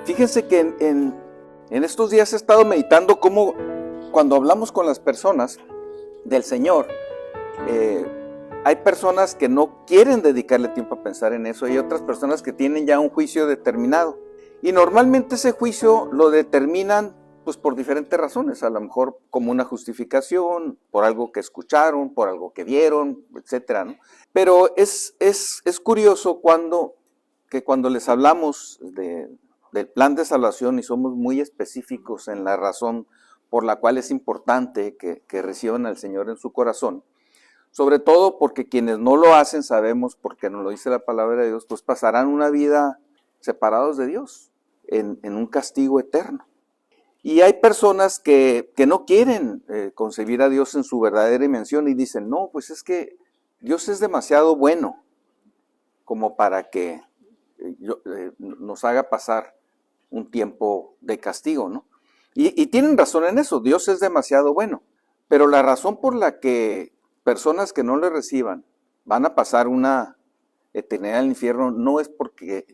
Fíjense que en estos días he estado meditando cómo cuando hablamos con las personas del Señor, hay personas que no quieren dedicarle tiempo a pensar en eso, y hay otras personas que tienen ya un juicio determinado. Y normalmente ese juicio lo determinan pues por diferentes razones, a lo mejor como una justificación, por algo que escucharon, por algo que vieron, etcétera, ¿no? Pero es curioso que cuando les hablamos del plan de salvación y somos muy específicos en la razón por la cual es importante que reciban al Señor en su corazón, sobre todo porque quienes no lo hacen, sabemos, porque nos lo dice la palabra de Dios, pues pasarán una vida separados de Dios, en un castigo eterno. Y hay personas que no quieren concebir a Dios en su verdadera dimensión y dicen, no, pues es que Dios es demasiado bueno como para que nos haga pasar un tiempo de castigo, ¿no? Y tienen razón en eso, Dios es demasiado bueno, pero la razón por la que personas que no le reciban van a pasar una eternidad en el infierno no es porque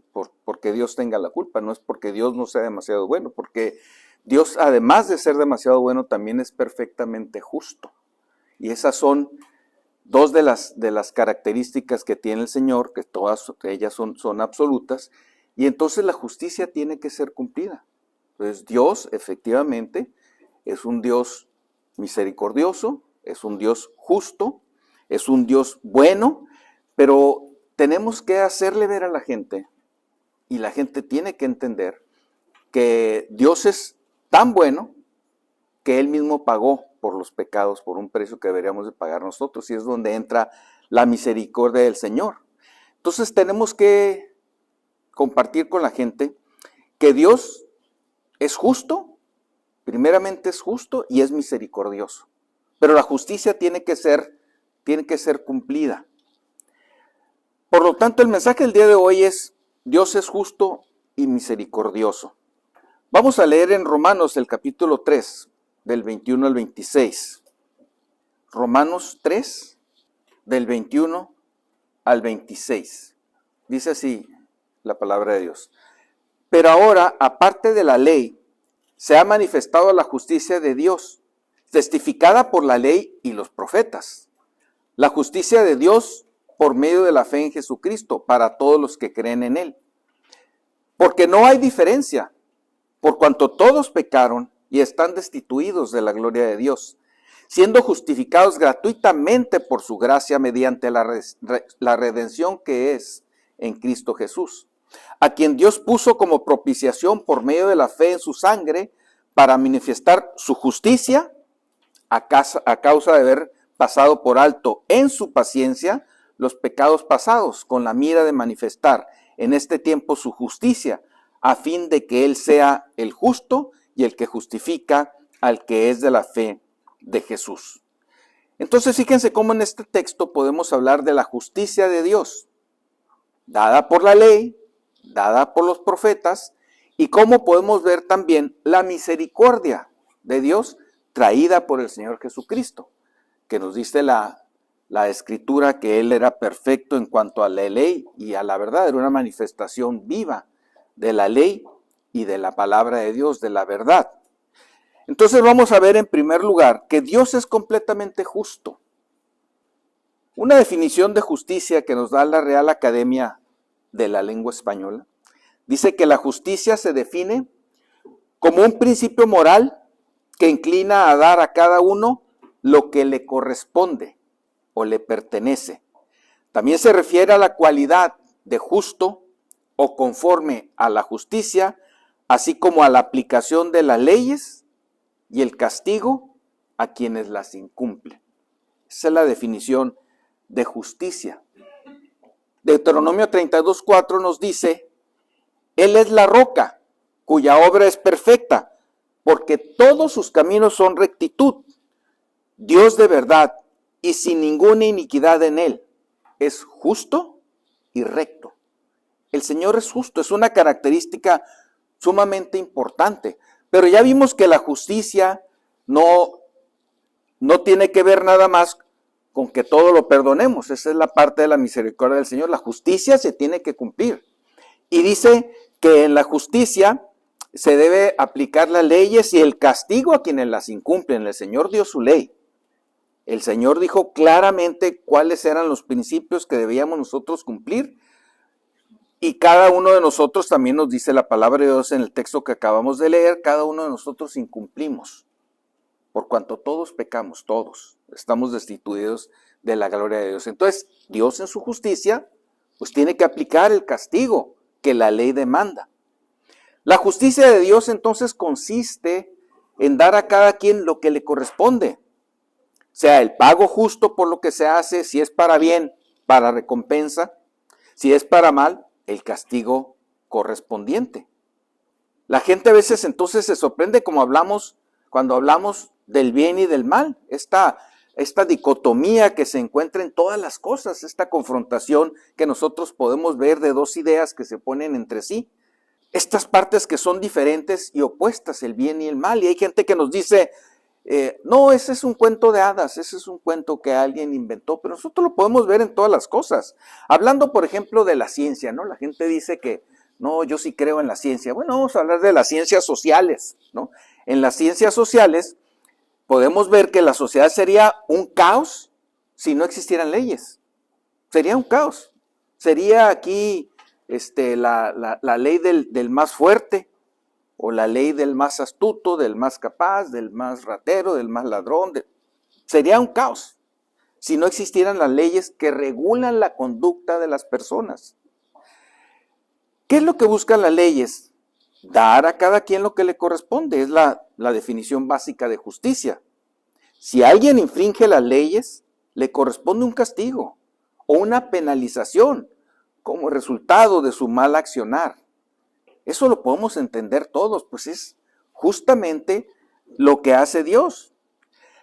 Dios tenga la culpa, no es porque Dios no sea demasiado bueno, porque Dios, además de ser demasiado bueno, también es perfectamente justo. Y esas son dos de las características que tiene el Señor, que todas ellas son absolutas, y entonces la justicia tiene que ser cumplida. Entonces Dios efectivamente es un Dios misericordioso, es un Dios justo, es un Dios bueno, pero tenemos que hacerle ver a la gente, y la gente tiene que entender que Dios es tan bueno que Él mismo pagó por los pecados, por un precio que deberíamos de pagar nosotros, y es donde entra la misericordia del Señor. Entonces tenemos que compartir con la gente que Dios es justo, primeramente es justo y es misericordioso, pero la justicia tiene que ser cumplida. Por lo tanto, el mensaje del día de hoy es: Dios es justo y misericordioso. Vamos a leer en Romanos el capítulo 3, del 21 al 26. Romanos 3, del 21 al 26. Dice así la palabra de Dios. Pero ahora, aparte de la ley, se ha manifestado la justicia de Dios, testificada por la ley y los profetas. La justicia de Dios por medio de la fe en Jesucristo, para todos los que creen en Él. Porque no hay diferencia, por cuanto todos pecaron y están destituidos de la gloria de Dios, siendo justificados gratuitamente por su gracia mediante la redención que es en Cristo Jesús, a quien Dios puso como propiciación por medio de la fe en su sangre, para manifestar su justicia a causa de haber pasado por alto en su paciencia los pecados pasados, con la mira de manifestar en este tiempo su justicia, a fin de que Él sea el justo y el que justifica al que es de la fe de Jesús. Entonces fíjense cómo en este texto podemos hablar de la justicia de Dios, dada por la ley, dada por los profetas, y cómo podemos ver también la misericordia de Dios traída por el Señor Jesucristo, que nos dice la Escritura que Él era perfecto en cuanto a la ley y a la verdad, era una manifestación viva de la ley y de la palabra de Dios, de la verdad. Entonces vamos a ver en primer lugar que Dios es completamente justo. Una definición de justicia que nos da la Real Academia de la Lengua Española dice que la justicia se define como un principio moral que inclina a dar a cada uno lo que le corresponde o le pertenece. También se refiere a la cualidad de justo o conforme a la justicia, así como a la aplicación de las leyes y el castigo a quienes las incumplen. Esa es la definición de justicia. Deuteronomio 32:4 nos dice: Él es la roca, cuya obra es perfecta, porque todos sus caminos son rectitud. Dios de verdad y sin ninguna iniquidad en Él. Es justo y recto. El Señor es justo, es una característica sumamente importante. Pero ya vimos que la justicia no tiene que ver nada más con que todo lo perdonemos. Esa es la parte de la misericordia del Señor. La justicia se tiene que cumplir. Y dice que en la justicia se debe aplicar las leyes y el castigo a quienes las incumplen. El Señor dio su ley. El Señor dijo claramente cuáles eran los principios que debíamos nosotros cumplir. Y cada uno de nosotros, también nos dice la palabra de Dios en el texto que acabamos de leer, cada uno de nosotros incumplimos. Por cuanto todos pecamos, todos estamos destituidos de la gloria de Dios. Entonces, Dios en su justicia, pues tiene que aplicar el castigo que la ley demanda. La justicia de Dios entonces consiste en dar a cada quien lo que le corresponde. Sea el pago justo por lo que se hace, si es para bien, para recompensa, si es para mal, el castigo correspondiente. La gente a veces entonces se sorprende cuando hablamos del bien y del mal, esta dicotomía que se encuentra en todas las cosas, esta confrontación que nosotros podemos ver de dos ideas que se ponen entre sí. Estas partes que son diferentes y opuestas, el bien y el mal. Y hay gente que nos dice, no, ese es un cuento de hadas, ese es un cuento que alguien inventó, pero nosotros lo podemos ver en todas las cosas. Hablando, por ejemplo, de la ciencia, ¿no? La gente dice que, no, yo sí creo en la ciencia. Bueno, vamos a hablar de las ciencias sociales, ¿no? En las ciencias sociales podemos ver que la sociedad sería un caos si no existieran leyes. Sería un caos. Sería aquí la ley del más fuerte, o la ley del más astuto, del más capaz, del más ratero, del más ladrón. Sería un caos si no existieran las leyes que regulan la conducta de las personas. ¿Qué es lo que buscan las leyes? Dar a cada quien lo que le corresponde. Es la definición básica de justicia. Si alguien infringe las leyes, le corresponde un castigo o una penalización como resultado de su mal accionar. Eso lo podemos entender todos, pues es justamente lo que hace Dios.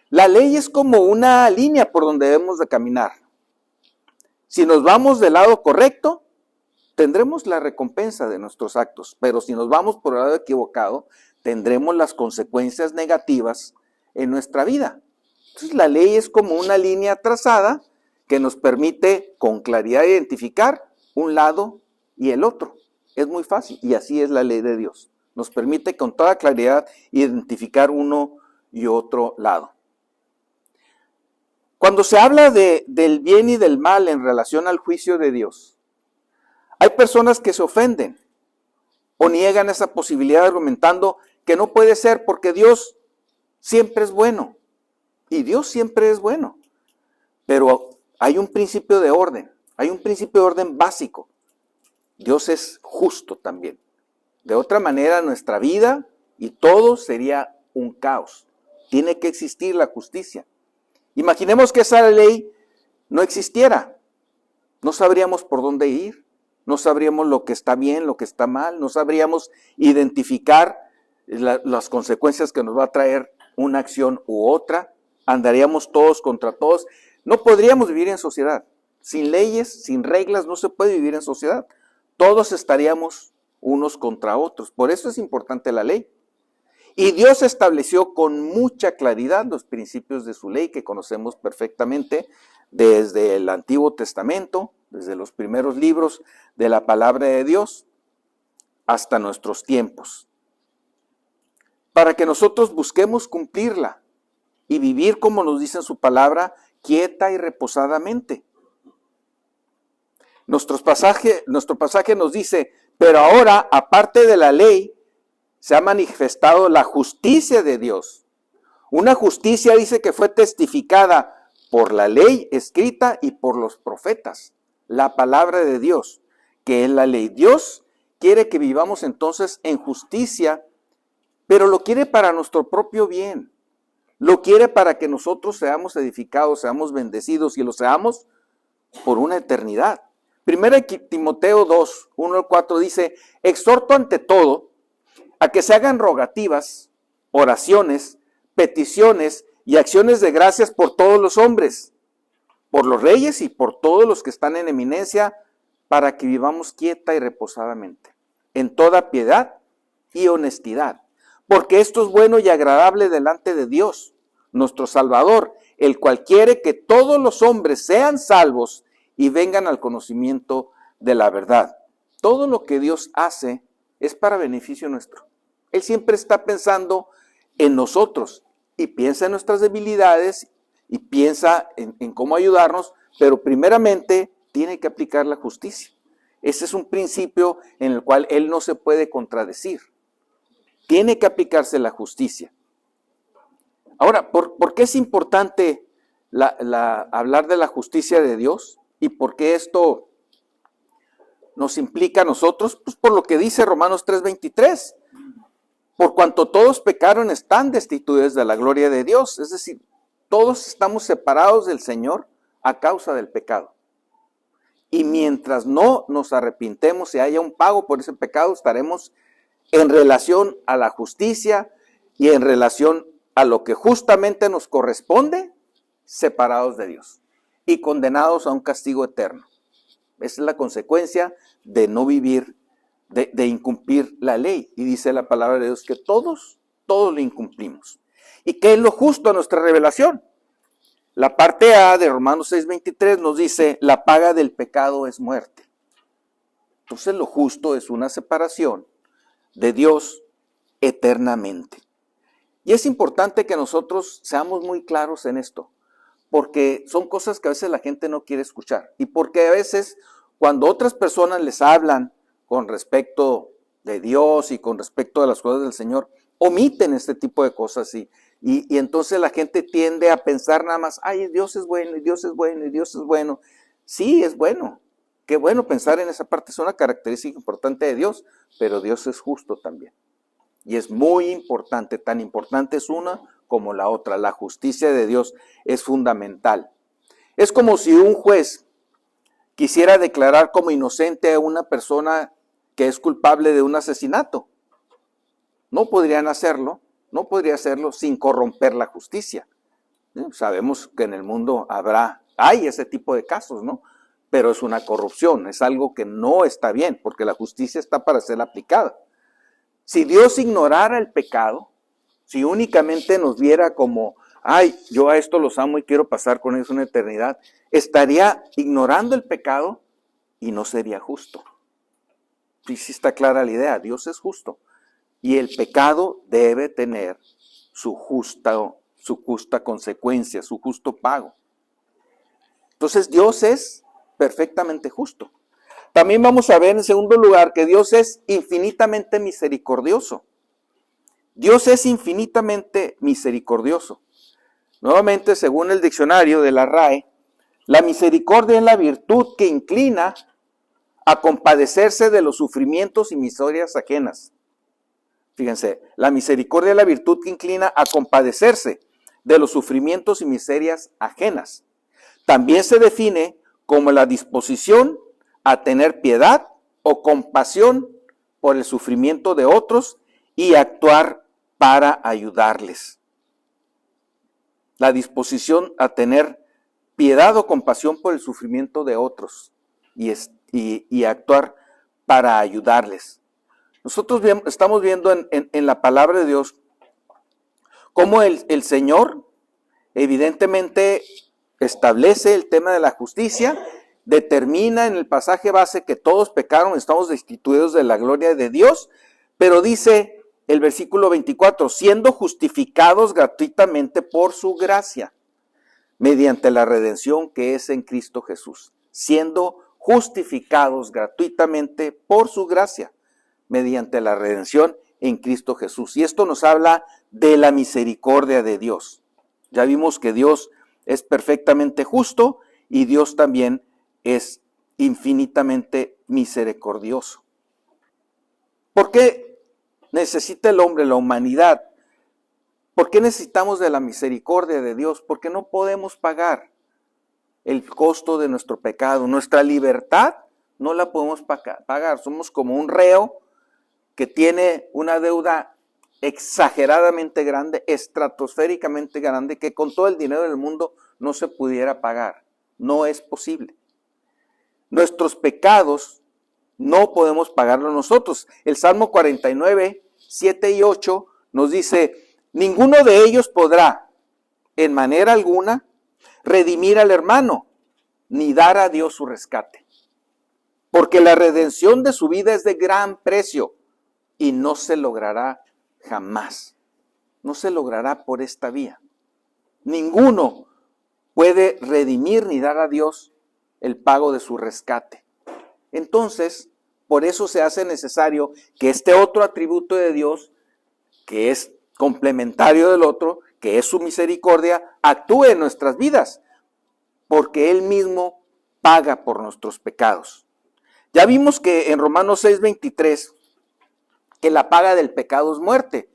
La ley es como una línea por donde debemos de caminar. Si nos vamos del lado correcto, tendremos la recompensa de nuestros actos, pero si nos vamos por el lado equivocado, tendremos las consecuencias negativas en nuestra vida. Entonces, la ley es como una línea trazada que nos permite con claridad identificar un lado y el otro. Es muy fácil y así es la ley de Dios. Nos permite con toda claridad identificar uno y otro lado. Cuando se habla del bien y del mal en relación al juicio de Dios, hay personas que se ofenden o niegan esa posibilidad argumentando que no puede ser porque Dios siempre es bueno. Y Dios siempre es bueno. Pero hay un principio de orden, hay un principio de orden básico. Dios es justo también. De otra manera, nuestra vida y todo sería un caos. Tiene que existir la justicia. Imaginemos que esa ley no existiera. No sabríamos por dónde ir. No sabríamos lo que está bien, lo que está mal. No sabríamos identificar las consecuencias que nos va a traer una acción u otra. Andaríamos todos contra todos. No podríamos vivir en sociedad. Sin leyes, sin reglas, no se puede vivir en sociedad. Todos estaríamos unos contra otros. Por eso es importante la ley. Y Dios estableció con mucha claridad los principios de su ley que conocemos perfectamente desde el Antiguo Testamento, desde los primeros libros de la palabra de Dios hasta nuestros tiempos. Para que nosotros busquemos cumplirla y vivir como nos dice en su palabra, quieta y reposadamente. Nuestro pasaje nos dice, pero ahora, aparte de la ley, se ha manifestado la justicia de Dios. Una justicia, dice, que fue testificada por la ley escrita y por los profetas. La palabra de Dios, que es la ley. Dios quiere que vivamos entonces en justicia, pero lo quiere para nuestro propio bien. Lo quiere para que nosotros seamos edificados, seamos bendecidos y lo seamos por una eternidad. Primera Timoteo 2, 1 al 4 dice, exhorto ante todo a que se hagan rogativas, oraciones, peticiones y acciones de gracias por todos los hombres, por los reyes y por todos los que están en eminencia, para que vivamos quieta y reposadamente, en toda piedad y honestidad, porque esto es bueno y agradable delante de Dios, nuestro Salvador, el cual quiere que todos los hombres sean salvos y vengan al conocimiento de la verdad. Todo lo que Dios hace es para beneficio nuestro. Él siempre está pensando en nosotros y piensa en nuestras debilidades y piensa en cómo ayudarnos, pero primeramente tiene que aplicar la justicia. Ese es un principio en el cual Él no se puede contradecir. Tiene que aplicarse la justicia. Ahora, ¿por qué es importante hablar de la justicia de Dios? ¿Y por qué esto nos implica a nosotros? Pues por lo que dice Romanos 3:23. Por cuanto todos pecaron, están destituidos de la gloria de Dios. Es decir, todos estamos separados del Señor a causa del pecado. Y mientras no nos arrepintemos y haya un pago por ese pecado, estaremos en relación a la justicia y en relación a lo que justamente nos corresponde, separados de Dios y condenados a un castigo eterno. Esa es la consecuencia de no vivir, de incumplir la ley. Y dice la palabra de Dios que todos lo incumplimos. ¿Y qué es lo justo a nuestra revelación? La parte A de Romanos 6:23 nos dice, la paga del pecado es muerte. Entonces lo justo es una separación de Dios eternamente. Y es importante que nosotros seamos muy claros en esto, porque son cosas que a veces la gente no quiere escuchar. Y porque a veces cuando otras personas les hablan con respecto de Dios y con respecto de las cosas del Señor, omiten este tipo de cosas y entonces la gente tiende a pensar nada más, ay, Dios es bueno, y Dios es bueno, y Dios es bueno. Sí, es bueno. Qué bueno pensar en esa parte, es una característica importante de Dios, pero Dios es justo también. Y es muy importante, tan importante es una como la otra. La justicia de Dios es fundamental. Es como si un juez quisiera declarar como inocente a una persona que es culpable de un asesinato. No podrían hacerlo, no podría hacerlo sin corromper la justicia. Sabemos que en el mundo hay ese tipo de casos, ¿no? Pero es una corrupción, es algo que no está bien, porque la justicia está para ser aplicada. Si Dios ignorara el pecado, si únicamente nos viera como, ay, yo a esto los amo y quiero pasar con ellos una eternidad, estaría ignorando el pecado y no sería justo. Sí está clara la idea, Dios es justo. Y el pecado debe tener su justa consecuencia, su justo pago. Entonces Dios es perfectamente justo. También vamos a ver en segundo lugar que Dios es infinitamente misericordioso. Dios es infinitamente misericordioso. Nuevamente, según el diccionario de la RAE, la misericordia es la virtud que inclina a compadecerse de los sufrimientos y miserias ajenas. Fíjense, la misericordia es la virtud que inclina a compadecerse de los sufrimientos y miserias ajenas. También se define como la disposición a tener piedad o compasión por el sufrimiento de otros y actuar para ayudarles. La disposición a tener piedad o compasión por el sufrimiento de otros y actuar para ayudarles. Nosotros estamos viendo en la palabra de Dios cómo el Señor evidentemente establece el tema de la justicia, determina en el pasaje base que todos pecaron, estamos destituidos de la gloria de Dios, pero dice el versículo 24, siendo justificados gratuitamente por su gracia, mediante la redención que es en Cristo Jesús, siendo justificados gratuitamente por su gracia, mediante la redención en Cristo Jesús. Y esto nos habla de la misericordia de Dios. Ya vimos que Dios es perfectamente justo y Dios también es infinitamente misericordioso. ¿Por qué necesita el hombre, la humanidad? ¿Por qué necesitamos de la misericordia de Dios? Porque no podemos pagar el costo de nuestro pecado. Nuestra libertad no la podemos pagar. Somos como un reo que tiene una deuda exageradamente grande, estratosféricamente grande, que con todo el dinero del mundo no se pudiera pagar. No es posible. Nuestros pecados no podemos pagarlos nosotros. El Salmo 49, 7 y 8 nos dice, ninguno de ellos podrá, en manera alguna, redimir al hermano, ni dar a Dios su rescate. Porque la redención de su vida es de gran precio y no se logrará jamás. No se logrará por esta vía. Ninguno puede redimir ni dar a Dios el pago de su rescate. Entonces, por eso se hace necesario que este otro atributo de Dios, que es complementario del otro, que es su misericordia, actúe en nuestras vidas, porque Él mismo paga por nuestros pecados. Ya vimos que en Romanos 6:23, que la paga del pecado es muerte.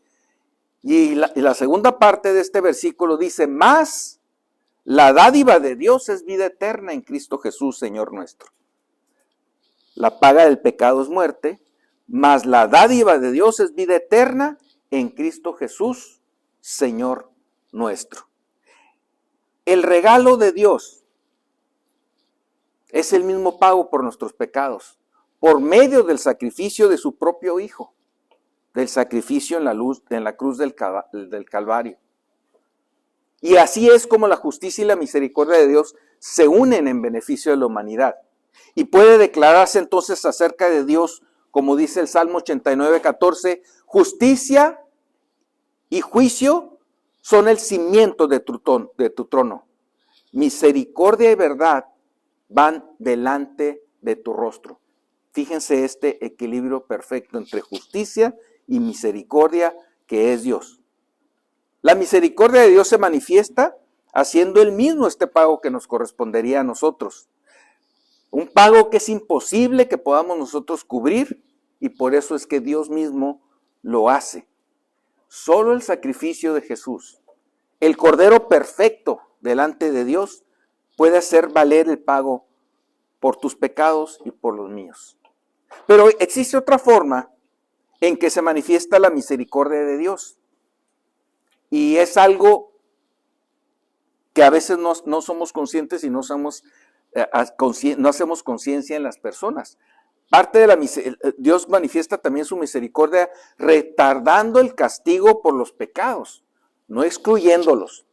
Y la segunda parte de este versículo dice, más la dádiva de Dios es vida eterna en Cristo Jesús, Señor nuestro. La paga del pecado es muerte, mas la dádiva de Dios es vida eterna en Cristo Jesús, Señor nuestro. El regalo de Dios es el mismo pago por nuestros pecados, por medio del sacrificio de su propio Hijo, del sacrificio en la cruz del Calvario. Y así es como la justicia y la misericordia de Dios se unen en beneficio de la humanidad. Y puede declararse entonces acerca de Dios, como dice el Salmo 89:14, justicia y juicio son el cimiento de tu trono. Misericordia y verdad van delante de tu rostro. Fíjense este equilibrio perfecto entre justicia y misericordia que es Dios. La misericordia de Dios se manifiesta haciendo Él mismo este pago que nos correspondería a nosotros. Un pago que es imposible que podamos nosotros cubrir y por eso es que Dios mismo lo hace. Solo el sacrificio de Jesús, el Cordero perfecto delante de Dios, puede hacer valer el pago por tus pecados y por los míos. Pero existe otra forma en que se manifiesta la misericordia de Dios. Y es algo que a veces no somos conscientes y no hacemos conciencia en las personas. Parte de Dios manifiesta también su misericordia retardando el castigo por los pecados, no excluyéndolos,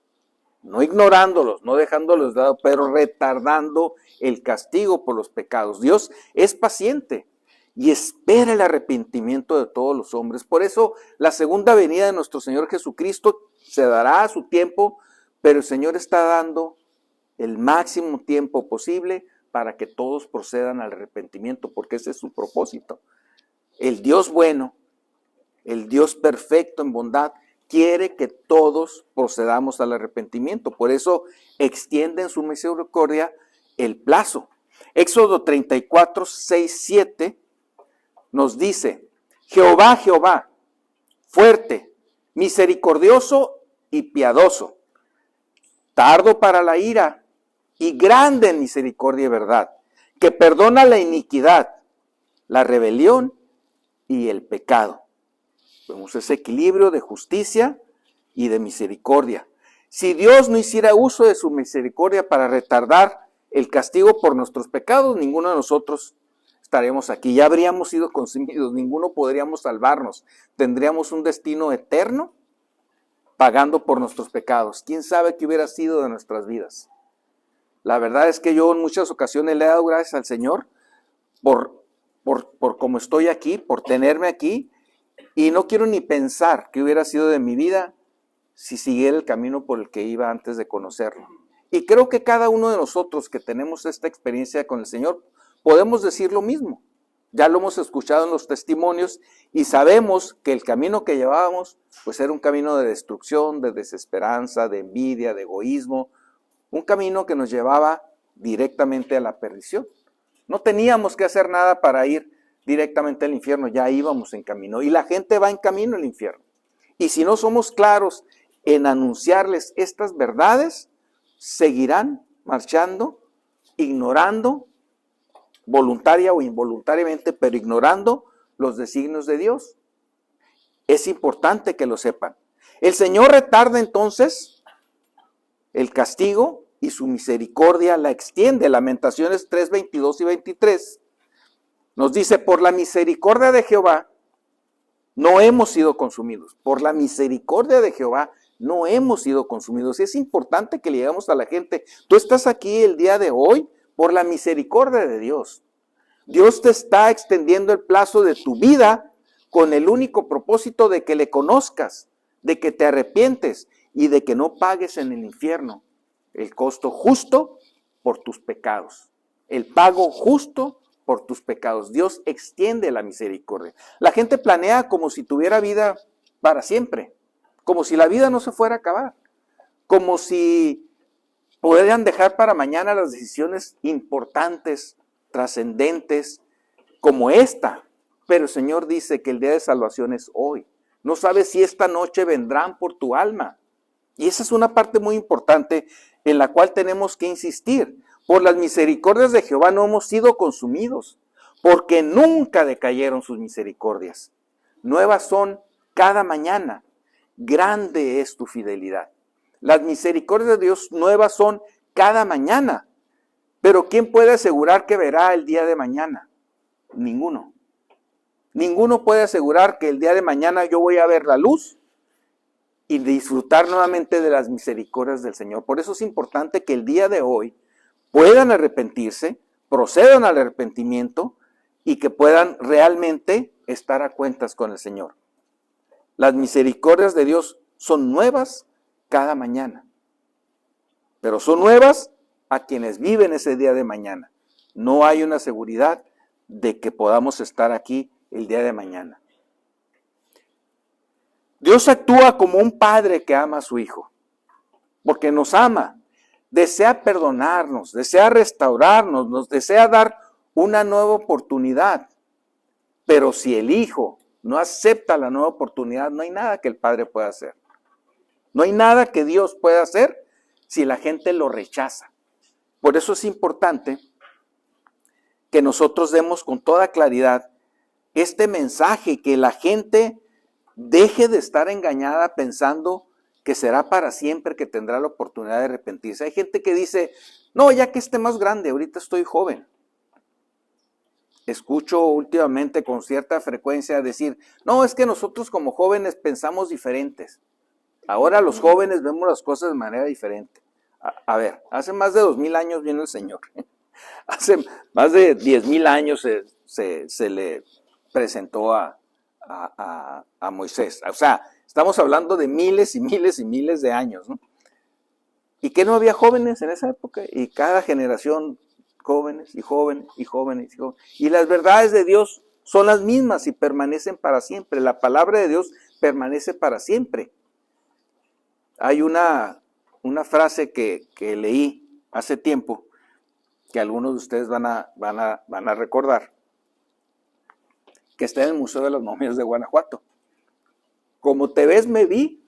no ignorándolos, no dejándolos de lado, pero retardando el castigo por los pecados. Dios es paciente y espera el arrepentimiento de todos los hombres. Por eso la segunda venida de nuestro Señor Jesucristo se dará a su tiempo, pero el Señor está dando el máximo tiempo posible para que todos procedan al arrepentimiento, porque ese es su propósito. El Dios bueno, el Dios perfecto en bondad, quiere que todos procedamos al arrepentimiento. Por eso extiende en su misericordia el plazo. Éxodo 34, 6, 7 nos dice, Jehová, Jehová, fuerte, misericordioso y piadoso, tardo para la ira y grande en misericordia y verdad, que perdona la iniquidad, la rebelión y el pecado. Vemos ese equilibrio de justicia y de misericordia. Si Dios no hiciera uso de su misericordia para retardar el castigo por nuestros pecados, ninguno de nosotros estaremos aquí. Ya habríamos sido consumidos, ninguno podríamos salvarnos. Tendríamos un destino eterno pagando por nuestros pecados. ¿Quién sabe qué hubiera sido de nuestras vidas? La verdad es que yo en muchas ocasiones le he dado gracias al Señor por cómo estoy aquí, por tenerme aquí, y no quiero ni pensar qué hubiera sido de mi vida si siguiera el camino por el que iba antes de conocerlo. Y creo que cada uno de nosotros que tenemos esta experiencia con el Señor, podemos decir lo mismo. Ya lo hemos escuchado en los testimonios y sabemos que el camino que llevábamos pues era un camino de destrucción, de desesperanza, de envidia, de egoísmo, un camino que nos llevaba directamente a la perdición. No teníamos que hacer nada para ir directamente al infierno, ya íbamos en camino y la gente va en camino al infierno. Y si no somos claros en anunciarles estas verdades, seguirán marchando, ignorando, voluntaria o involuntariamente, pero ignorando los designios de Dios. Es importante que lo sepan. El Señor retarda entonces el castigo y su misericordia la extiende. Lamentaciones 3, 22 y 23 nos dice, por la misericordia de Jehová no hemos sido consumidos. Por la misericordia de Jehová no hemos sido consumidos. Y es importante que le digamos a la gente, tú estás aquí el día de hoy por la misericordia de Dios. Dios te está extendiendo el plazo de tu vida con el único propósito de que le conozcas, de que te arrepientes y de que no pagues en el infierno el costo justo por tus pecados. El pago justo por tus pecados. Dios extiende la misericordia. La gente planea como si tuviera vida para siempre, como si la vida no se fuera a acabar, como si pudieran dejar para mañana las decisiones importantes, trascendentes, como esta. Pero el Señor dice que el día de salvación es hoy. No sabes si esta noche vendrán por tu alma. Y esa es una parte muy importante en la cual tenemos que insistir. Por las misericordias de Jehová no hemos sido consumidos, porque nunca decayeron sus misericordias. Nuevas son cada mañana. Grande es tu fidelidad. Las misericordias de Dios nuevas son cada mañana. Pero ¿quién puede asegurar que verá el día de mañana? Ninguno. Ninguno puede asegurar que el día de mañana yo voy a ver la luz y disfrutar nuevamente de las misericordias del Señor. Por eso es importante que el día de hoy puedan arrepentirse, procedan al arrepentimiento y que puedan realmente estar a cuentas con el Señor. Las misericordias de Dios son nuevas cada mañana, pero son nuevas a quienes viven ese día de mañana. No hay una seguridad de que podamos estar aquí el día de mañana. Dios actúa como un padre que ama a su hijo, porque nos ama, desea perdonarnos, desea restaurarnos, nos desea dar una nueva oportunidad. Pero si el hijo no acepta la nueva oportunidad, no hay nada que el padre pueda hacer. No hay nada que Dios pueda hacer si la gente lo rechaza. Por eso es importante que nosotros demos con toda claridad este mensaje, que la gente deje de estar engañada pensando que será para siempre, que tendrá la oportunidad de arrepentirse. Hay gente que dice, no, ya que esté más grande, ahorita estoy joven. Escucho últimamente con cierta frecuencia decir, no, es que nosotros como jóvenes pensamos diferentes. Ahora los jóvenes vemos las cosas de manera diferente. A ver, hace más de 2000 años vino el Señor. Hace más de 10,000 años se le presentó a Moisés. O sea, estamos hablando de miles y miles y miles de años, ¿no? ¿Y que no había jóvenes en esa época? Y cada generación, jóvenes y jóvenes y jóvenes y jóvenes. Y las verdades de Dios son las mismas y permanecen para siempre. La palabra de Dios permanece para siempre. Hay una frase que leí hace tiempo, que algunos de ustedes van a recordar, que está en el Museo de las Momias de Guanajuato. Como te ves, me vi,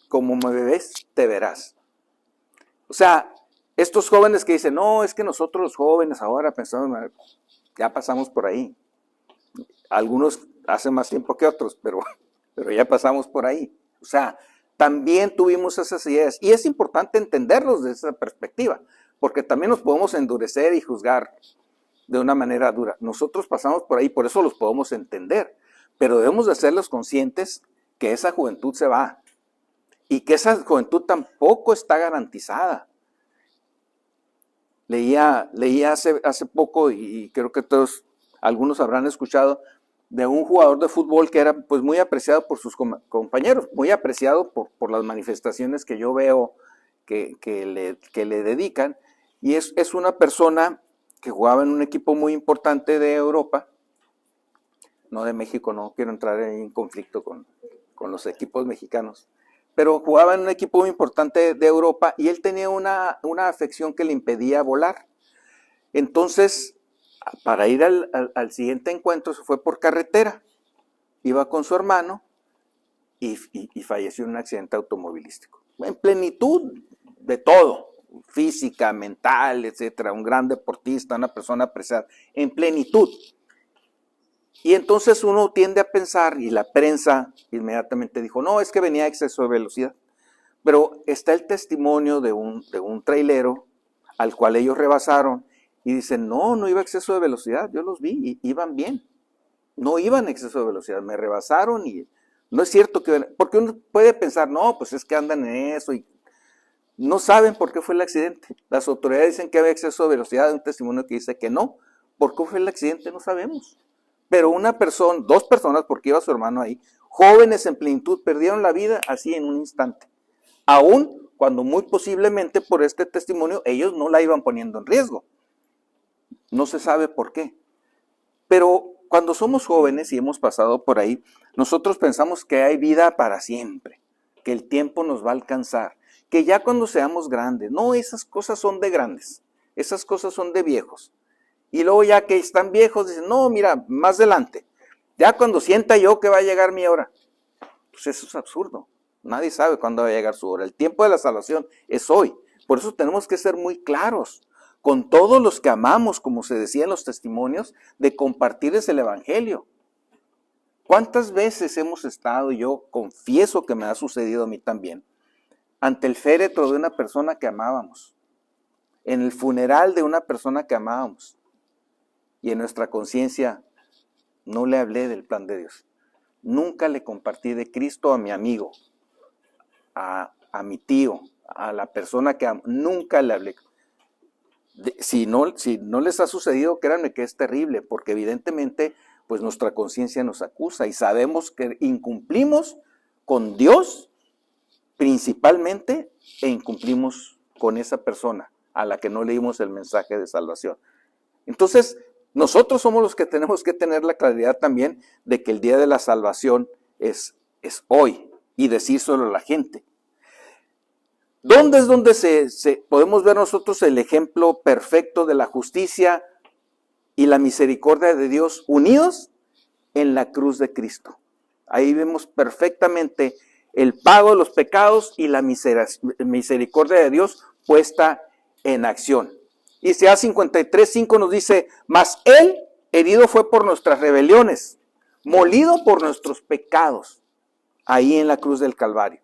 como me ves, te verás. O sea, estos jóvenes que dicen, no, es que nosotros los jóvenes ahora pensamos, ya pasamos por ahí. Algunos hace más tiempo que otros, pero ya pasamos por ahí. O sea, también tuvimos esas ideas. Y es importante entenderlos desde esa perspectiva, porque también nos podemos endurecer y juzgar de una manera dura. Nosotros pasamos por ahí, por eso los podemos entender, pero debemos de hacerlos conscientes que esa juventud se va y que esa juventud tampoco está garantizada. Leía hace poco, y creo que algunos habrán escuchado, de un jugador de fútbol que era pues muy apreciado por sus compañeros, muy apreciado por las manifestaciones que yo veo que le dedican, y es una persona que jugaba en un equipo muy importante de Europa, no de México, no quiero entrar en conflicto con los equipos mexicanos, pero jugaba en un equipo muy importante de Europa y él tenía una afección que le impedía volar. Entonces, para ir al siguiente encuentro se fue por carretera, iba con su hermano y falleció en un accidente automovilístico. En plenitud de todo, física, mental, etcétera, un gran deportista, una persona apreciada, en plenitud. Y entonces uno tiende a pensar, y la prensa inmediatamente dijo, no, es que venía a exceso de velocidad. Pero está el testimonio de un trailero al cual ellos rebasaron y dicen, no iba a exceso de velocidad, yo los vi, iban bien. No iban a exceso de velocidad, me rebasaron y no es cierto porque uno puede pensar, no, pues es que andan en eso y no saben por qué fue el accidente. Las autoridades dicen que había exceso de velocidad, hay un testimonio que dice que no. ¿Por qué fue el accidente? No sabemos. Pero dos personas, porque iba su hermano ahí, jóvenes en plenitud, perdieron la vida así en un instante. Aún cuando muy posiblemente por este testimonio ellos no la iban poniendo en riesgo. No se sabe por qué. Pero cuando somos jóvenes y hemos pasado por ahí, nosotros pensamos que hay vida para siempre, que el tiempo nos va a alcanzar, que ya cuando seamos grandes, no, esas cosas son de grandes, esas cosas son de viejos. Y luego ya que están viejos, dicen, no, mira, más adelante, ya cuando sienta yo que va a llegar mi hora. Pues eso es absurdo, nadie sabe cuándo va a llegar su hora. El tiempo de la salvación es hoy, por eso tenemos que ser muy claros con todos los que amamos, como se decía en los testimonios, de compartirles el evangelio. ¿Cuántas veces hemos estado, y yo confieso que me ha sucedido a mí también, ante el féretro de una persona que amábamos, en el funeral de una persona que amábamos, y en nuestra conciencia no le hablé del plan de Dios? Nunca le compartí de Cristo a mi amigo, a mi tío, a la persona que amo, nunca le hablé. Si no les ha sucedido, créanme que es terrible, porque evidentemente pues nuestra conciencia nos acusa y sabemos que incumplimos con Dios principalmente e incumplimos con esa persona a la que no le dimos el mensaje de salvación. Entonces, nosotros somos los que tenemos que tener la claridad también de que el día de la salvación es hoy y decírselo a la gente. ¿Dónde es donde podemos ver nosotros el ejemplo perfecto de la justicia y la misericordia de Dios unidos? En la cruz de Cristo. Ahí vemos perfectamente el pago de los pecados y la misericordia de Dios puesta en acción. Isaías 53:5 nos dice, mas Él herido fue por nuestras rebeliones, molido por nuestros pecados, ahí en la cruz del Calvario.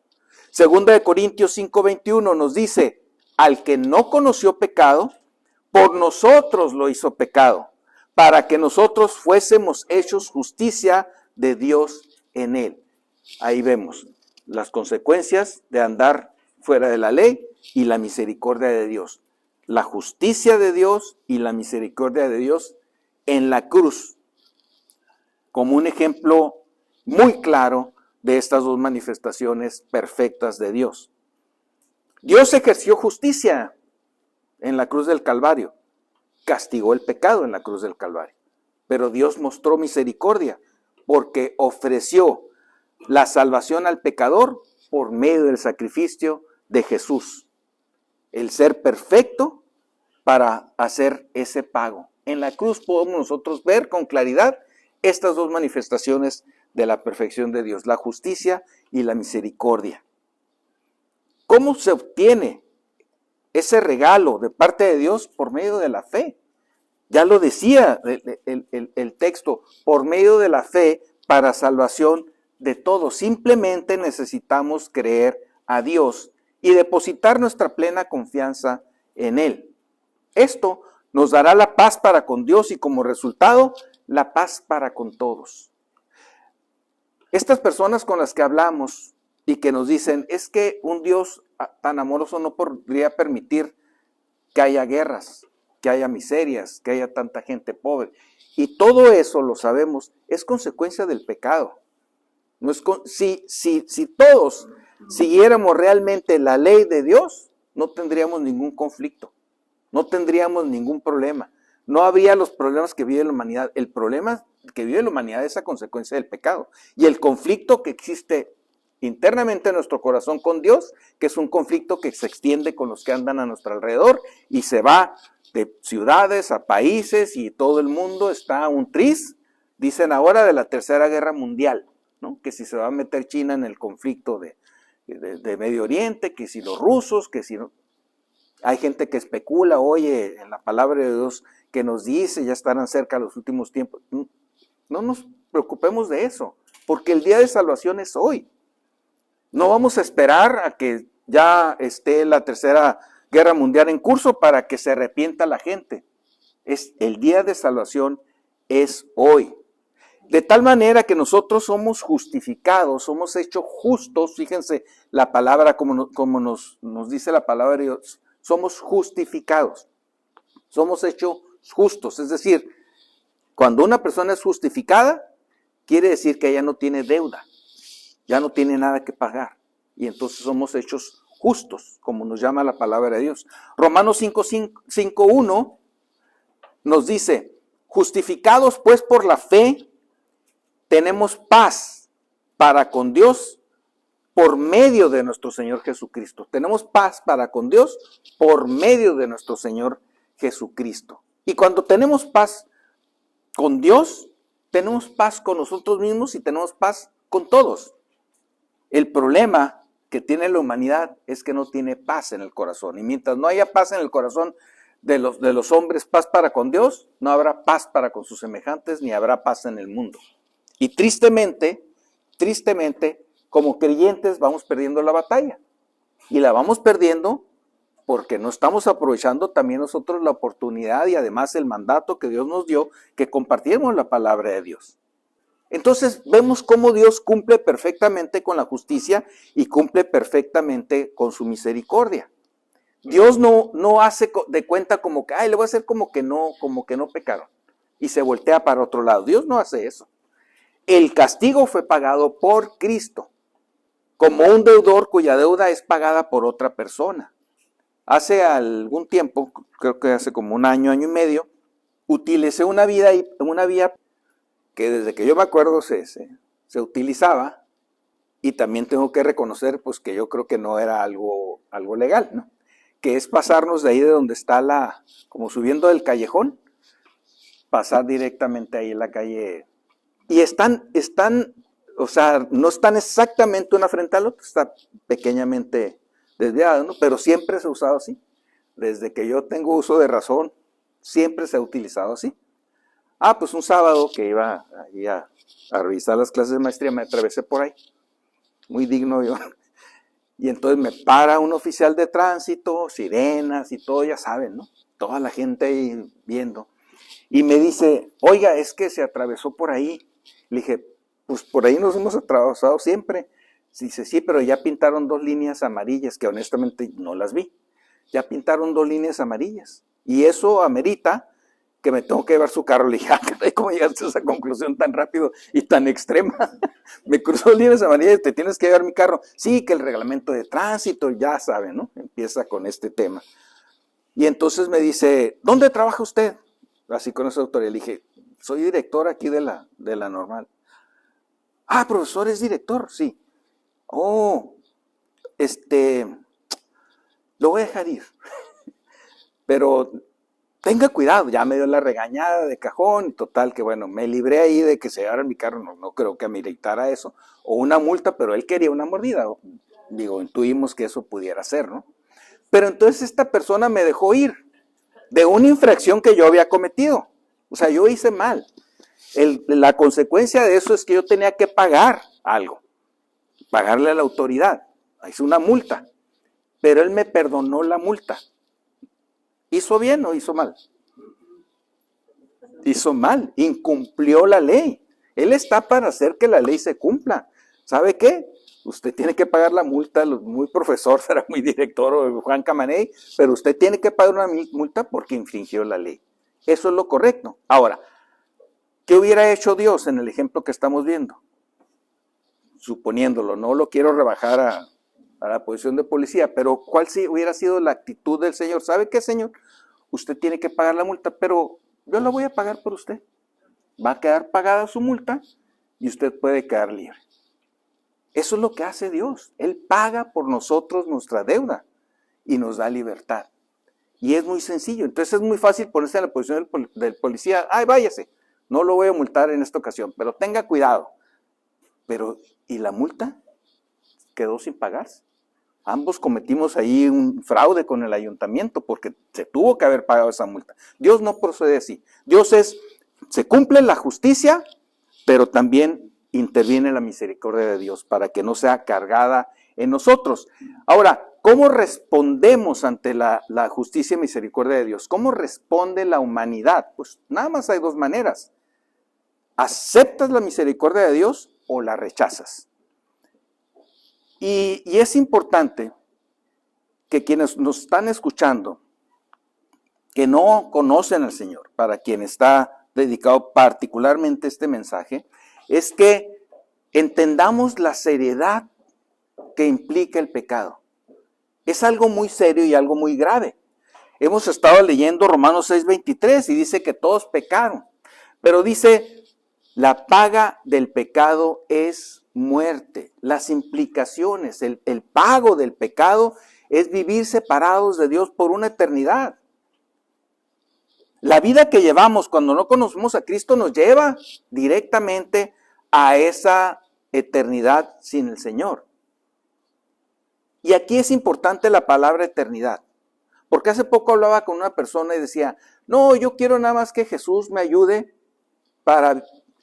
Segunda de Corintios 5:21 nos dice, al que no conoció pecado, por nosotros lo hizo pecado, para que nosotros fuésemos hechos justicia de Dios en él. Ahí vemos las consecuencias de andar fuera de la ley y la misericordia de Dios. La justicia de Dios y la misericordia de Dios en la cruz, como un ejemplo muy claro de estas dos manifestaciones perfectas de Dios. Dios ejerció justicia en la cruz del Calvario, castigó el pecado en la cruz del Calvario, pero Dios mostró misericordia porque ofreció la salvación al pecador por medio del sacrificio de Jesús, el ser perfecto para hacer ese pago. En la cruz podemos nosotros ver con claridad estas dos manifestaciones de la perfección de Dios, la justicia y la misericordia. ¿Cómo se obtiene ese regalo de parte de Dios? Por medio de la fe. Ya lo decía el texto, por medio de la fe para salvación de todos. Simplemente necesitamos creer a Dios y depositar nuestra plena confianza en Él. Esto nos dará la paz para con Dios y como resultado, la paz para con todos. Estas personas con las que hablamos y que nos dicen, es que un Dios tan amoroso no podría permitir que haya guerras, que haya miserias, que haya tanta gente pobre. Y todo eso, lo sabemos, es consecuencia del pecado. No es si todos siguiéramos realmente la ley de Dios, no tendríamos ningún conflicto, no tendríamos ningún problema. No habría los problemas que vive la humanidad. El problema que vive la humanidad es a consecuencia del pecado. Y el conflicto que existe internamente en nuestro corazón con Dios, que es un conflicto que se extiende con los que andan a nuestro alrededor y se va de ciudades a países y todo el mundo está un tris. Dicen ahora de la Tercera Guerra Mundial, ¿no? Que si se va a meter China en el conflicto de Medio Oriente, que si los rusos, que si no. Hay gente que especula, oye, en la palabra de Dios que nos dice, ya estarán cerca los últimos tiempos. No nos preocupemos de eso, porque el día de salvación es hoy. No vamos a esperar a que ya esté la Tercera Guerra Mundial en curso para que se arrepienta la gente. El día de salvación es hoy. De tal manera que nosotros somos justificados, somos hechos justos. Fíjense la palabra como nos dice la palabra de Dios. Somos justificados, somos hechos justos, es decir, Cuando una persona es justificada, quiere decir que ella no tiene deuda, ya no tiene nada que pagar. Y entonces somos hechos justos, como nos llama la palabra de Dios. Romanos 5:1 nos dice, justificados pues por la fe, tenemos paz para con Dios por medio de nuestro Señor Jesucristo. Tenemos paz para con Dios por medio de nuestro Señor Jesucristo. Y cuando tenemos paz con Dios, tenemos paz con nosotros mismos y tenemos paz con todos. El problema que tiene la humanidad es que no tiene paz en el corazón. Y mientras no haya paz en el corazón de los hombres, paz para con Dios, no habrá paz para con sus semejantes, ni habrá paz en el mundo. Y tristemente, como creyentes vamos perdiendo la batalla. Y la vamos perdiendo porque no estamos aprovechando también nosotros la oportunidad y además el mandato que Dios nos dio, que compartiéramos la palabra de Dios. Entonces vemos cómo Dios cumple perfectamente con la justicia y cumple perfectamente con su misericordia. Dios no hace de cuenta como que, le voy a hacer como que no pecaron y se voltea para otro lado. Dios no hace eso. El castigo fue pagado por Cristo, como un deudor cuya deuda es pagada por otra persona. Hace algún tiempo, creo que hace como un año y medio, utilicé una vía que desde que yo me acuerdo se utilizaba, y también tengo que reconocer pues que yo creo que no era algo legal, ¿no? Que es pasarnos de ahí de donde está como subiendo del callejón, pasar directamente ahí en la calle. Y o sea, no están exactamente una frente al otro, está pequeñamente desviado, ¿no? Pero siempre se ha usado así. Desde que yo tengo uso de razón, siempre se ha utilizado así. Pues un sábado que iba ahí a revisar las clases de maestría, me atravesé por ahí. Muy digno yo. Y entonces me para un oficial de tránsito, sirenas y todo, ya saben, ¿no? Toda la gente ahí viendo. Y me dice, oiga, es que se atravesó por ahí. Le dije, pues por ahí nos hemos atravesado siempre. Dice, sí, pero ya pintaron 2 líneas amarillas, que honestamente no las vi. Ya pintaron 2 líneas amarillas. Y eso amerita que me tengo que llevar su carro. Le dije, ¿cómo llegaste a esa conclusión tan rápido y tan extrema? Me cruzó líneas amarillas, te tienes que llevar mi carro. Sí, que el reglamento de tránsito, ya saben, ¿no? Empieza con este tema. Y entonces me dice, ¿dónde trabaja usted? Así con esa autoridad. Le dije, soy director aquí de la normal. Profesor, ¿es director? Sí. Lo voy a dejar ir. Pero tenga cuidado, ya me dio la regañada de cajón, y total que bueno, me libré ahí de que se llevara mi carro, no creo que ameritara eso, o una multa, pero él quería una mordida. Digo, intuimos que eso pudiera ser, ¿no? Pero entonces esta persona me dejó ir de una infracción que yo había cometido. O sea, yo hice mal. La consecuencia de eso es que yo tenía que pagar algo, pagarle a la autoridad. Hice una multa, pero él me perdonó la multa. ¿Hizo bien o hizo mal? Hizo mal, incumplió la ley. Él está para hacer que la ley se cumpla. ¿Sabe qué? Usted tiene que pagar la multa, muy profesor, será muy director o Juan Camaney, pero usted tiene que pagar una multa porque infringió la ley. Eso es lo correcto. Ahora, ¿qué hubiera hecho Dios en el ejemplo que estamos viendo? Suponiéndolo, no lo quiero rebajar a la posición de policía, pero ¿cuál hubiera sido la actitud del Señor? ¿Sabe qué, Señor? Usted tiene que pagar la multa, pero yo la voy a pagar por usted. Va a quedar pagada su multa y usted puede quedar libre. Eso es lo que hace Dios. Él paga por nosotros nuestra deuda y nos da libertad. Y es muy sencillo. Entonces es muy fácil ponerse en la posición del policía. Váyase, no lo voy a multar en esta ocasión, pero tenga cuidado. Pero, ¿y la multa? Quedó sin pagarse. Ambos cometimos ahí un fraude con el ayuntamiento porque se tuvo que haber pagado esa multa. Dios no procede así. Se cumple la justicia, pero también interviene la misericordia de Dios para que no sea cargada en nosotros. Ahora, ¿cómo respondemos ante la justicia y misericordia de Dios? ¿Cómo responde la humanidad? Pues nada más hay 2 maneras. ¿Aceptas la misericordia de Dios o la rechazas? Y es importante que quienes nos están escuchando, que no conocen al Señor, para quien está dedicado particularmente este mensaje, es que entendamos la seriedad que implica el pecado. Es algo muy serio y algo muy grave. Hemos estado leyendo Romanos 6:23 y dice que todos pecaron, pero dice, la paga del pecado es muerte. Las implicaciones, el pago del pecado es vivir separados de Dios por una eternidad. La vida que llevamos cuando no conocemos a Cristo nos lleva directamente a esa eternidad sin el Señor. Y aquí es importante la palabra eternidad, porque hace poco hablaba con una persona y decía, no, yo quiero nada más que Jesús me ayude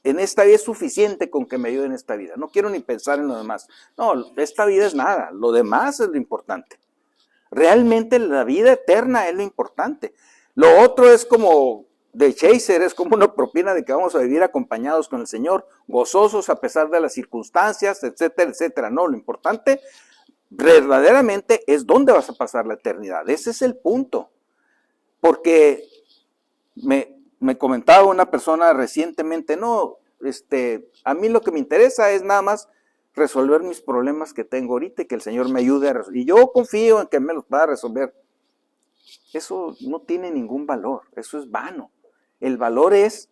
en esta vida, es suficiente con que me ayude en esta vida, no quiero ni pensar en lo demás. No, esta vida es nada, lo demás es lo importante. Realmente la vida eterna es lo importante. Lo otro es como de chaser, es como una propina de que vamos a vivir acompañados con el Señor, gozosos a pesar de las circunstancias, etcétera, etcétera. No, lo importante verdaderamente es dónde vas a pasar la eternidad. Ese es el punto. Porque me comentaba una persona recientemente, no, a mí lo que me interesa es nada más resolver mis problemas que tengo ahorita y que el Señor me ayude a resolver. Y yo confío en que me los va a resolver. Eso no tiene ningún valor, eso es vano. El valor es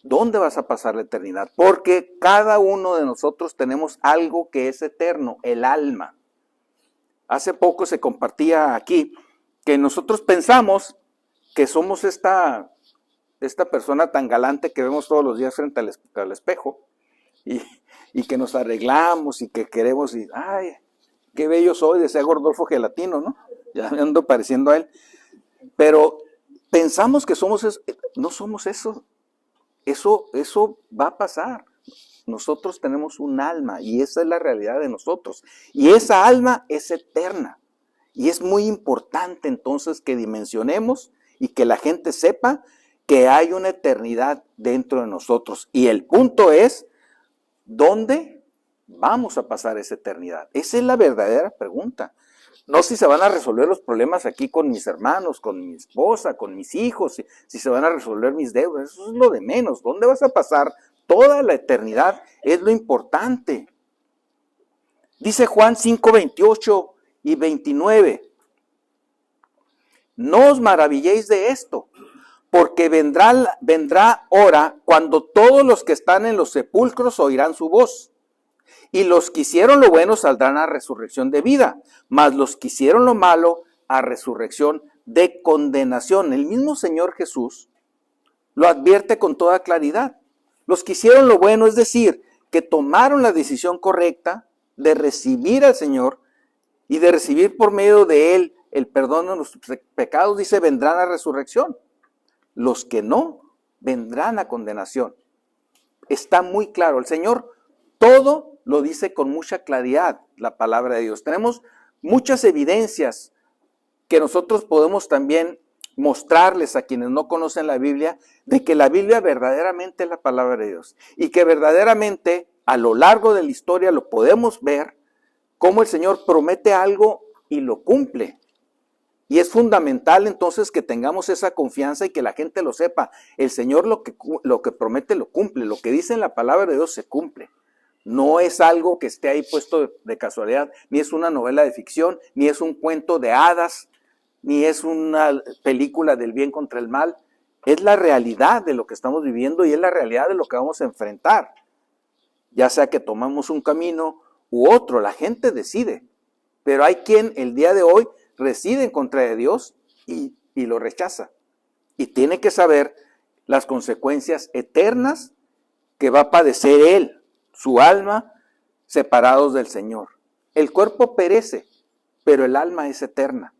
dónde vas a pasar la eternidad, porque cada uno de nosotros tenemos algo que es eterno, el alma. Hace poco se compartía aquí que nosotros pensamos que somos esta persona tan galante que vemos todos los días frente al espejo y que nos arreglamos y que queremos y ay, qué bello soy, decía Gordolfo Gelatino, ¿no? Ya me ando pareciendo a él. Pero pensamos que somos eso. No somos eso. Eso va a pasar. Nosotros tenemos un alma y esa es la realidad de nosotros. Y esa alma es eterna. Y es muy importante entonces que dimensionemos y que la gente sepa que hay una eternidad dentro de nosotros. Y el punto es, ¿dónde vamos a pasar esa eternidad? Esa es la verdadera pregunta. No si se van a resolver los problemas aquí con mis hermanos, con mi esposa, con mis hijos, si se van a resolver mis deudas, eso es lo de menos. ¿Dónde vas a pasar toda la eternidad? Es lo importante. Dice Juan 5:28 y 29. No os maravilléis de esto, porque vendrá hora cuando todos los que están en los sepulcros oirán su voz. Y los que hicieron lo bueno saldrán a resurrección de vida, mas los que hicieron lo malo a resurrección de condenación. El mismo Señor Jesús lo advierte con toda claridad. Los que hicieron lo bueno, es decir, que tomaron la decisión correcta de recibir al Señor y de recibir por medio de Él el perdón de nuestros pecados, dice, vendrán a resurrección. Los que no, vendrán a condenación. Está muy claro, el Señor todo lo dice con mucha claridad la palabra de Dios. Tenemos muchas evidencias que nosotros podemos también mostrarles a quienes no conocen la Biblia, de que la Biblia verdaderamente es la palabra de Dios. Y que verdaderamente a lo largo de la historia lo podemos ver cómo el Señor promete algo y lo cumple. Y es fundamental entonces que tengamos esa confianza y que la gente lo sepa. El Señor lo que promete lo cumple. Lo que dice en la palabra de Dios se cumple. No es algo que esté ahí puesto de casualidad, ni es una novela de ficción, ni es un cuento de hadas, ni es una película del bien contra el mal. Es la realidad de lo que estamos viviendo y es la realidad de lo que vamos a enfrentar. Ya sea que tomamos un camino u otro, la gente decide. Pero hay quien el día de hoy reside en contra de Dios y lo rechaza. Y tiene que saber las consecuencias eternas que va a padecer él, su alma, separados del Señor. El cuerpo perece, pero el alma es eterna.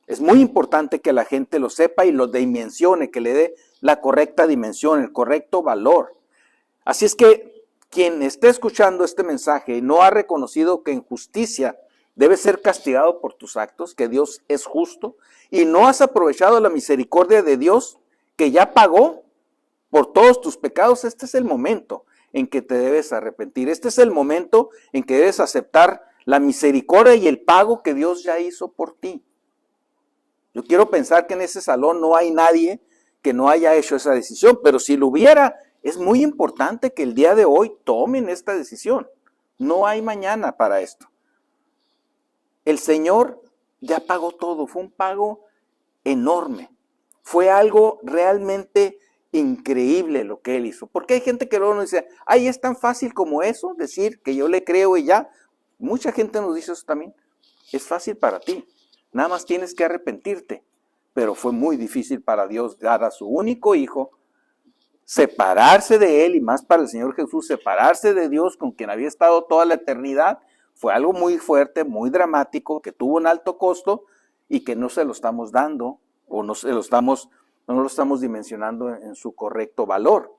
Es muy importante que la gente lo sepa y lo dimensione, que le dé la correcta dimensión, el correcto valor. Así es que quien esté escuchando este mensaje y no ha reconocido que en justicia debes ser castigado por tus actos, que Dios es justo, y no has aprovechado la misericordia de Dios que ya pagó por todos tus pecados, este es el momento en que te debes arrepentir. Este es el momento en que debes aceptar la misericordia y el pago que Dios ya hizo por ti. Yo quiero pensar que en ese salón no hay nadie que no haya hecho esa decisión, pero si lo hubiera, es muy importante que el día de hoy tomen esta decisión. No hay mañana para esto. El Señor ya pagó todo, fue un pago enorme. Fue algo realmente increíble lo que Él hizo. Porque hay gente que luego nos dice, ay, es tan fácil como eso, decir que yo le creo y ya. Mucha gente nos dice eso también. Es fácil para ti, nada más tienes que arrepentirte. Pero fue muy difícil para Dios dar a su único hijo, separarse de Él, y más para el Señor Jesús, separarse de Dios con quien había estado toda la eternidad. Fue algo muy fuerte, muy dramático, que tuvo un alto costo y que no se lo estamos dando o no lo estamos dimensionando en su correcto valor.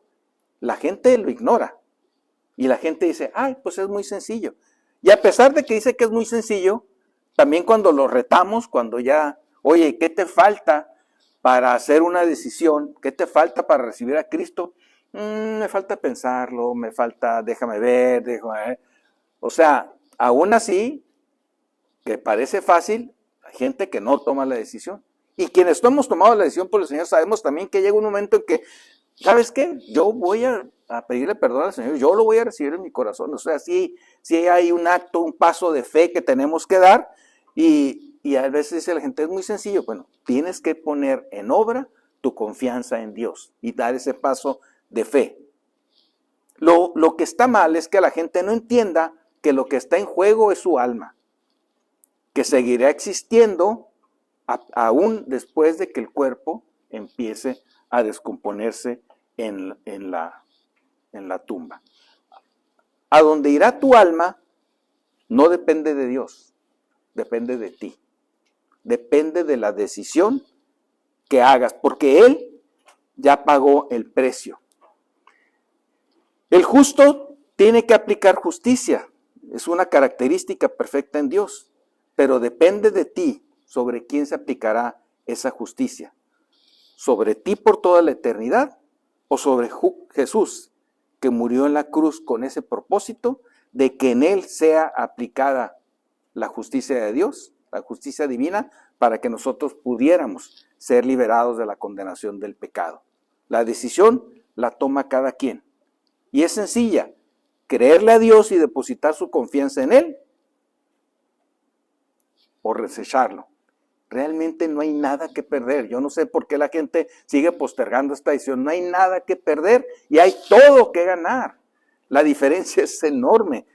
La gente lo ignora y la gente dice, ay, pues es muy sencillo. Y a pesar de que dice que es muy sencillo, también cuando lo retamos, cuando ya, oye, ¿qué te falta para hacer una decisión? ¿Qué te falta para recibir a Cristo? Me falta pensarlo, me falta, déjame ver. O sea, aún así, que parece fácil, hay gente que no toma la decisión. Y quienes no hemos tomado la decisión por el Señor, sabemos también que llega un momento en que, ¿sabes qué? Yo voy a pedirle perdón al Señor, yo lo voy a recibir en mi corazón. O sea, sí hay un acto, un paso de fe que tenemos que dar, y a veces dice la gente, es muy sencillo. Bueno, tienes que poner en obra tu confianza en Dios y dar ese paso de fe. Lo que está mal es que la gente no entienda que lo que está en juego es su alma, que seguirá existiendo aún después de que el cuerpo empiece a descomponerse en la tumba. A donde irá tu alma no depende de Dios, depende de ti. Depende de la decisión que hagas, porque Él ya pagó el precio. El justo tiene que aplicar justicia, es una característica perfecta en Dios, pero depende de ti sobre quién se aplicará esa justicia. ¿Sobre ti por toda la eternidad o sobre Jesús, que murió en la cruz con ese propósito de que en Él sea aplicada la justicia de Dios, la justicia divina, para que nosotros pudiéramos ser liberados de la condenación del pecado? La decisión la toma cada quien. Y es sencilla, creerle a Dios y depositar su confianza en Él o desecharlo. Realmente no hay nada que perder. Yo no sé por qué la gente sigue postergando esta decisión. No hay nada que perder y hay todo que ganar. La diferencia es enorme.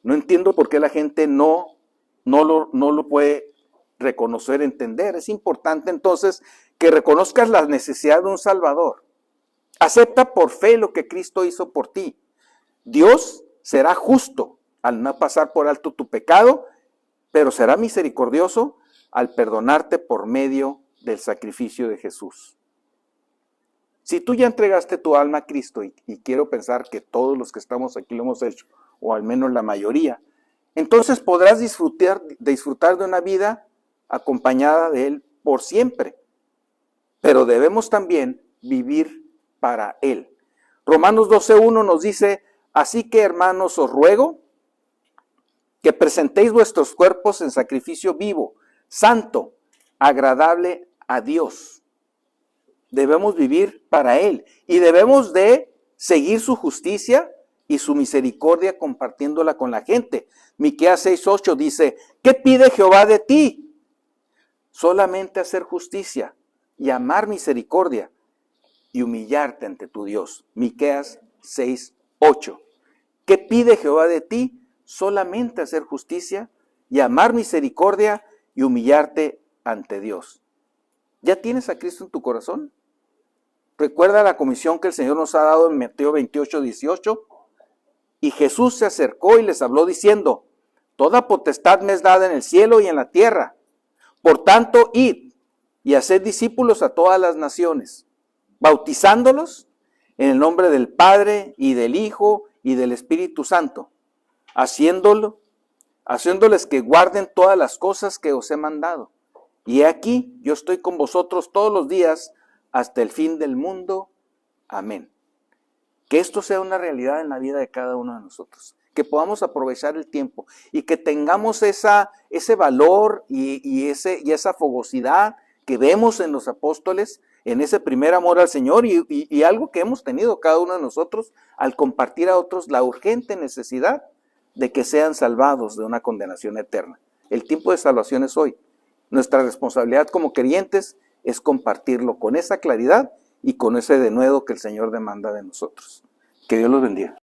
No entiendo por qué la gente no lo puede reconocer, entender. Es importante entonces que reconozcas la necesidad de un Salvador. Acepta por fe lo que Cristo hizo por ti. Dios será justo al no pasar por alto tu pecado, pero será misericordioso al perdonarte por medio del sacrificio de Jesús. Si tú ya entregaste tu alma a Cristo, y quiero pensar que todos los que estamos aquí lo hemos hecho, o al menos la mayoría, entonces podrás disfrutar de una vida acompañada de Él por siempre. Pero debemos también vivir para Él. Romanos 12:1 nos dice, así que hermanos os ruego que presentéis vuestros cuerpos en sacrificio vivo, santo, agradable a Dios. Debemos vivir para Él y debemos de seguir su justicia y su misericordia compartiéndola con la gente. Miqueas 6:8 dice, ¿qué pide Jehová de ti? Solamente hacer justicia y amar misericordia y humillarte ante tu Dios. Miqueas 6:8. ¿Qué pide Jehová de ti? Solamente hacer justicia y amar misericordia y humillarte ante Dios. ¿Ya tienes a Cristo en tu corazón? Recuerda la comisión que el Señor nos ha dado en Mateo 28:18. Y Jesús se acercó y les habló diciendo, toda potestad me es dada en el cielo y en la tierra. Por tanto, id y haced discípulos a todas las naciones, bautizándolos en el nombre del Padre y del Hijo y del Espíritu Santo, haciéndoles que guarden todas las cosas que os he mandado. Y he aquí, yo estoy con vosotros todos los días hasta el fin del mundo. Amén. Que esto sea una realidad en la vida de cada uno de nosotros. Que podamos aprovechar el tiempo y que tengamos ese valor y esa fogosidad que vemos en los apóstoles, en ese primer amor al Señor y algo que hemos tenido cada uno de nosotros al compartir a otros la urgente necesidad de que sean salvados de una condenación eterna. El tiempo de salvación es hoy. Nuestra responsabilidad como creyentes es compartirlo con esa claridad y con ese denuedo que el Señor demanda de nosotros. Que Dios los bendiga.